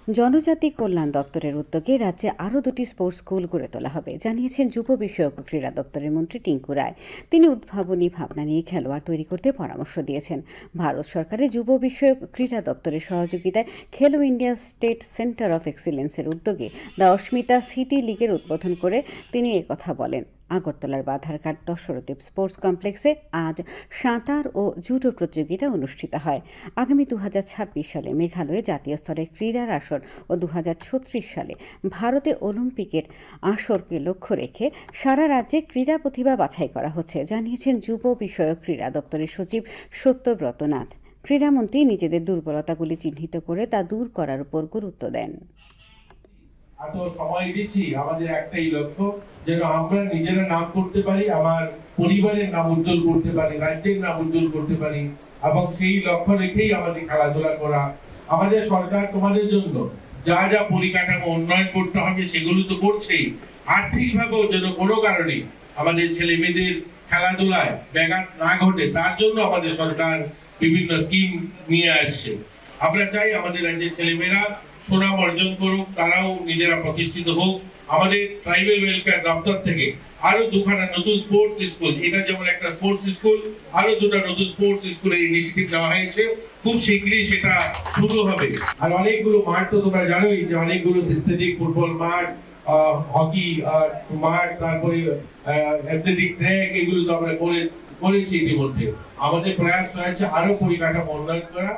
জনজাতি কল্যাণ দপ্তরের উদ্যোগে রাজ্যে আরও 2টি স্পোর্টস স্কুল গড়ে তোলা হবে, জানিয়েছেন যুব বিষয়ক ও ক্রীড়া দপ্তরের মন্ত্রী টিঙ্কু রায়। তিনি উদ্ভাবনী ভাবনা নিয়ে খেলোয়াড় তৈরি করতে পরামর্শ দিয়েছেন। ভারত সরকারের যুব বিষয়ক ক্রীড়া দপ্তরের সহযোগিতায় খেলো ইন্ডিয়া স্টেট সেন্টার অফ এক্সিলেন্সের উদ্যোগে দ্য অস্মিতা সিটি লিগের উদ্বোধন করে তিনি একথা বলেন। আগরতলার বাধারঘাট দশরথদেব স্পোর্টস কমপ্লেক্সে আজ সাঁতার ও জুডো প্রতিযোগিতা অনুষ্ঠিত হয়। আগামী 2026 সালে মেঘালয়ে জাতীয় স্তরের ক্রীড়ার আসর ও 2036 সালে ভারতে অলিম্পিকের আসরকে লক্ষ্য রেখে সারা রাজ্যে ক্রীড়া প্রতিভা বাছাই করা হচ্ছে, জানিয়েছেন যুব বিষয়ক ক্রীড়া দপ্তরের সচিব সত্যব্রত নাথ। ক্রীড়ামন্ত্রী নিজেদের দুর্বলতাগুলি চিহ্নিত করে তা দূর করার উপর গুরুত্ব দেন। এত সময় দিচ্ছি, আমাদের একটাই লক্ষ্য যেন আমরা নিজেরা নাম করতে পারি, আমার পরিবারের নাম উজ্জ্বল করতে পারি, রাজ্যের নাম উজ্জ্বল করতে পারি, এবং সেই লক্ষ্য রেখেই আমাদের খেলাধুলা করা। আমাদের সরকার তোমাদের জন্য যা যা পরিকাঠামো উন্নয়ন করতে হবে সেগুলো তো করছেই, আর্থিকভাবেও যেন কোনো কারণে আমাদের ছেলে মেয়েদের খেলাধুলায় ব্যাঘাত না ঘটে তার জন্য আমাদের সরকার বিভিন্ন স্কিম নিয়ে আসছে। আমরা চাই আমাদের রাজ্যের ছেলেমেয়েরা সুনাম অর্জন করুক, তারাও নিজেরা প্রতিষ্ঠিত হোক। আমাদের ট্রাইবাল ওয়েলফেয়ার দপ্তর থেকে আরো 2খানা নতুন স্পোর্টস স্কুল, এটা যেমন একটা স্পোর্টস স্কুল, আরো 2টা নতুন স্পোর্টস স্কুলের ইনিশিয়েটিভ নেওয়া হয়েছে। খুব শীঘ্রই সেটা শুরু হবে। আর অনেকগুলো মাঠ তো তোমরা জানোই যে অনেকগুলো সিনথেটিক ফুটবল মাঠ, হকি মাঠ, তারপরে অ্যাথলেটিক ট্র্যাক, এগুলো তো আমরা করেছি ইতিমধ্যে। আমাদের প্রয়াস রয়েছে আরো পরিকাঠামো উন্নয়ন করা।